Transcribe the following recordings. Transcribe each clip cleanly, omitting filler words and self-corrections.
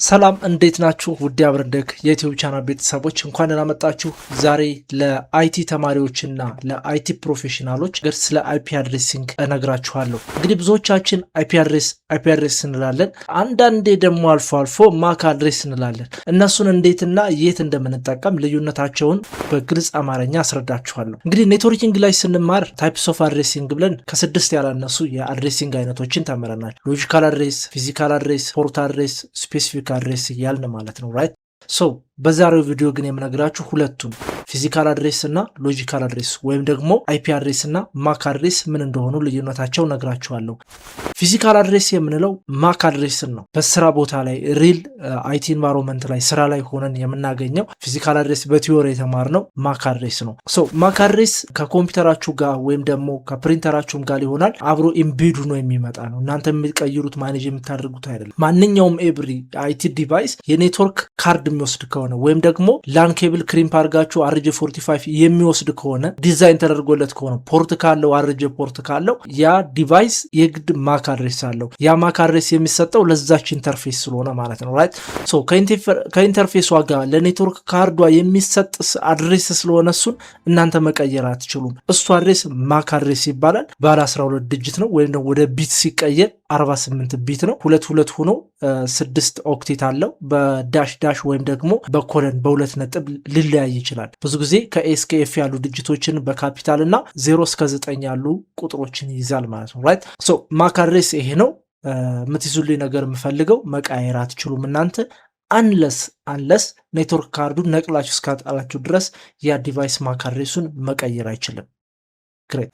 ሰላም እንዴት ናችሁ? ውድ አብረንደግ የዩቲዩብ ቻናል ቤተሰቦች እንኳን ደህና መጣችሁ። ዛሬ ለአይቲ ተማሪዎችና ለአይቲ ፕሮፌሽናሎች ስለ አይፒ አድሬሲንግ እነግራችኋለሁ። እንግዲህ ብዙዎቻችን አይፒ አድሬስ እንላለን፣ አንዳንዴ ደግሞ አልፎ አልፎ ማክ አድሬስ እንላለን። እነሱን እንዴትና የት እንደምንጠቀም ልዩነታቸውን በግልጽ አማርኛ አስረዳችኋለሁ። እንግዲህ ኔትወርኪንግ ላይ ስንማር ታይፕስ ኦፍ አድሬሲንግ ብለን ከ6 ያላነሱ የአድሬሲንግ አይነቶችን ተምረናል። ሎጂካል አድሬስ፣ ፊዚካል አድሬስ፣ ፖርት አድሬስ፣ ስፔሲፊክ አድሬስ እያልን ማለት ነው ራይት። ሶ በዛሬው ቪዲዮ ግን የምነግራችሁ ሁለቱን ፊዚካል አድሬስ እና ሎጂካል አድሬስ ወይም ደግሞ አይፒ አድሬስ እና ማክ አድሬስ ምን እንደሆኑ ልዩነታቸው ነግራችኋለሁ። ፊዚካል አድሬስ የምንለው ማክ አድሬስን ነው። በስራ ቦታ ላይ ሪል አይቲ ኢንቫይሮንመንት ላይ ስራ ላይ ሆነን የምናገኘው። ፊዚካል አድሬስ በቲዮሪ የተማርነው ማክ አድሬስ ነው። ሶ ማክ አድሬስ ከኮምፒውተራችሁ ጋር ወይም ደግሞ ከፕሪንተራችሁም ጋር ሊሆናል አብሮ ኢምቤዱ ነው የሚመጣ ነው። እናንተ የሚቀይሩት ማኔጅ የምታደርጉት አይደለም። ማንኛውም ኤብሪ አይቲ ዲቫይስ የኔትወርክ ካርድ የሚወስድ ከሆነ ወይም ደግሞ ላን ኬብል ክሪምፕ አድርጋችሁ አርጄ 45 የሚወስድ ከሆነ ዲዛይን ተደርጎለት ከሆነ ፖርት ካለው አርጄ ፖርት ካለው ያ ዲቫይስ የግድ ማክ አድሬስ አለው። ያ ማክ አድሬስ የሚሰጠው ለዛች ኢንተርፌስ ስለሆነ ማለት ነው ራይት። ሶ ከኢንተርፌሷ ጋር ለኔትወርክ ካርዷ የሚሰጥ አድሬስ ስለሆነ እሱን እናንተ መቀየር አትችሉም። እሱ አድሬስ ማክ አድሬስ ይባላል። ባለ 12 ዲጂት ነው ወይም ደግሞ ወደ ቢት ሲቀየር 48 ቢት ነው። ሁለት ሆኖ 6 ኦክቴት አለው። በዳሽ ዳሽ ወይም ደግሞ በኮለን በሁለት ነጥብ ሊለያይ ይችላል። ብዙ ጊዜ ከኤስኬኤፍ ያሉ ድጅቶችን በካፒታል እና 0 እስከ 9 ያሉ ቁጥሮችን ይይዛል ማለት ነው ራይት። ሶ ማክ አድሬስ ይሄ ነው። የምትይዙልኝ ነገር የምፈልገው መቃየር አትችሉም እናንተ አንለስ ኔትወርክ ካርዱን ነቅላችሁ እስካጣላችሁ ድረስ ያ ዲቫይስ ማክ አድሬሱን መቀየር አይችልም። ግሬት።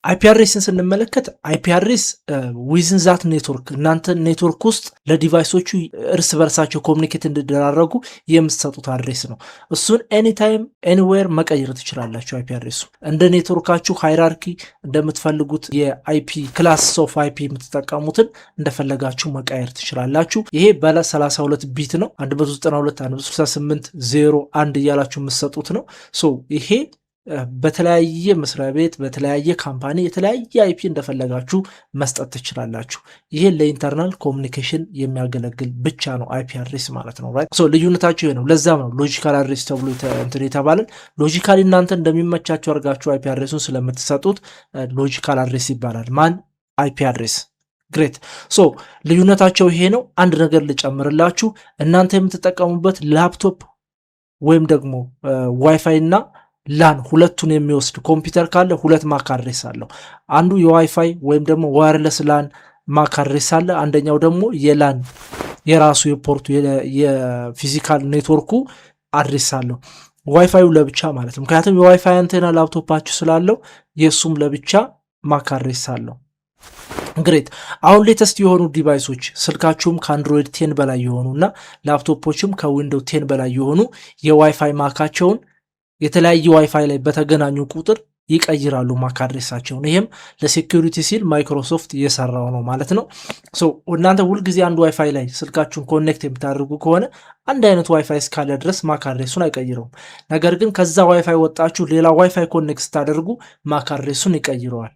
አይፒ አድሬስን ስንመለከት አይፒ አድሬስ ዊዝን ዛት ኔትወርክ እናንተ ኔትወርክ ውስጥ ለዲቫይሶቹ እርስ በርሳቸው ኮሚኒኬት እንዲደራረጉ የምትሰጡት አድሬስ ነው። እሱን ኤኒታይም ኤኒዌር መቀየር ትችላላችሁ። አይፒ አድሬሱ እንደ ኔትወርካችሁ ሃይራርኪ እንደምትፈልጉት የአይፒ ክላስ ኦፍ አይፒ የምትጠቀሙትን እንደፈለጋችሁ መቀየር ትችላላችሁ። ይሄ ባለ 32 ቢት ነው። 192 168 0 1 እያላችሁ የምትሰጡት ነው። ሶ ይሄ በተለያየ መስሪያ ቤት በተለያየ ካምፓኒ የተለያየ አይፒ እንደፈለጋችሁ መስጠት ትችላላችሁ። ይሄ ለኢንተርናል ኮሚኒኬሽን የሚያገለግል ብቻ ነው አይፒ አድሬስ ማለት ነው ራይት። ሶ ልዩነታቸው ይሄ ነው። ለዛም ነው ሎጂካል አድሬስ ተብሎ እንትን የተባለን። ሎጂካሊ እናንተ እንደሚመቻችሁ አድርጋችሁ አይፒ አድሬሱን ስለምትሰጡት ሎጂካል አድሬስ ይባላል። ማን አይፒ አድሬስ። ግሬት። ሶ ልዩነታቸው ይሄ ነው። አንድ ነገር ልጨምርላችሁ። እናንተ የምትጠቀሙበት ላፕቶፕ ወይም ደግሞ ዋይፋይ እና ላን ሁለቱን የሚወስድ ኮምፒውተር ካለ ሁለት ማክ አድሬስ አለው። አንዱ የዋይፋይ ወይም ደግሞ ዋየርለስ ላን ማክ አድሬስ አለ። አንደኛው ደግሞ የላን የራሱ የፖርቱ የፊዚካል ኔትወርኩ አድሬስ አለው። ዋይፋዩ ለብቻ ማለት ነው። ምክንያቱም የዋይፋይ አንቴና ላፕቶፓችሁ ስላለው የእሱም ለብቻ ማክ አድሬስ አለው። ግሬት። አሁን ሌተስት የሆኑ ዲቫይሶች ስልካችሁም ከአንድሮይድ 10 በላይ የሆኑ እና ላፕቶፖችም ከዊንዶው 10 በላይ የሆኑ የዋይፋይ ማካቸውን የተለያየ ዋይፋይ ላይ በተገናኙ ቁጥር ይቀይራሉ ማክ አድሬሳቸውን። ይሄም ለሴኩሪቲ ሲል ማይክሮሶፍት እየሰራው ነው ማለት ነው። ሶ እናንተ ሁልጊዜ አንድ ዋይፋይ ላይ ስልካችሁን ኮኔክት የምታደርጉ ከሆነ አንድ አይነት ዋይፋይ እስካለ ድረስ ማክ አድሬሱን አይቀይረውም። ነገር ግን ከዛ ዋይፋይ ወጣችሁ ሌላ ዋይፋይ ኮኔክት ስታደርጉ ማክ አድሬሱን ይቀይረዋል።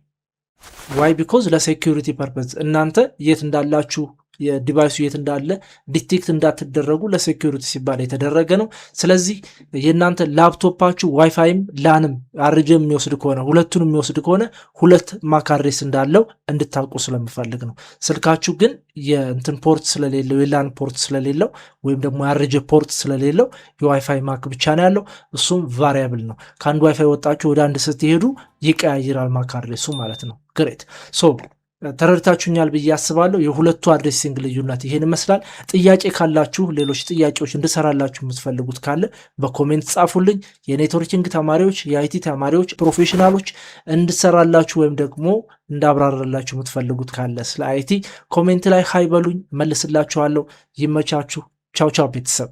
ዋይ ቢኮዝ ለሴኩሪቲ ፐርፐዝ እናንተ የት እንዳላችሁ የዲቫይሱ የት እንዳለ ዲቴክት እንዳትደረጉ ለሴኩሪቲ ሲባል የተደረገ ነው። ስለዚህ የእናንተ ላፕቶፓችሁ ዋይፋይም ላንም አርጄ የሚወስድ ከሆነ ሁለቱን የሚወስድ ከሆነ ሁለት ማክ አድሬስ እንዳለው እንድታውቁ ስለምፈልግ ነው። ስልካችሁ ግን የእንትን ፖርት ስለሌለው የላን ፖርት ስለሌለው ወይም ደግሞ የአርጄ ፖርት ስለሌለው የዋይፋይ ማክ ብቻ ነው ያለው። እሱም ቫሪያብል ነው። ከአንድ ዋይፋይ ወጣችሁ ወደ አንድ ስትሄዱ ይቀያይራል ማክ አድሬሱ ማለት ነው። ግሬት። ሶ ተረድታችሁኛል ብዬ አስባለሁ። የሁለቱ አድሬሲንግ ልዩነት ይሄን ይመስላል። ጥያቄ ካላችሁ ሌሎች ጥያቄዎች እንድሰራላችሁ የምትፈልጉት ካለ በኮሜንት ጻፉልኝ። የኔትወርኪንግ ተማሪዎች፣ የአይቲ ተማሪዎች፣ ፕሮፌሽናሎች እንድሰራላችሁ ወይም ደግሞ እንዳብራራላችሁ የምትፈልጉት ካለ ስለ አይቲ ኮሜንት ላይ ሃይ በሉኝ፣ መልስላችኋለሁ። ይመቻችሁ። ቻው ቻው ቤተሰብ።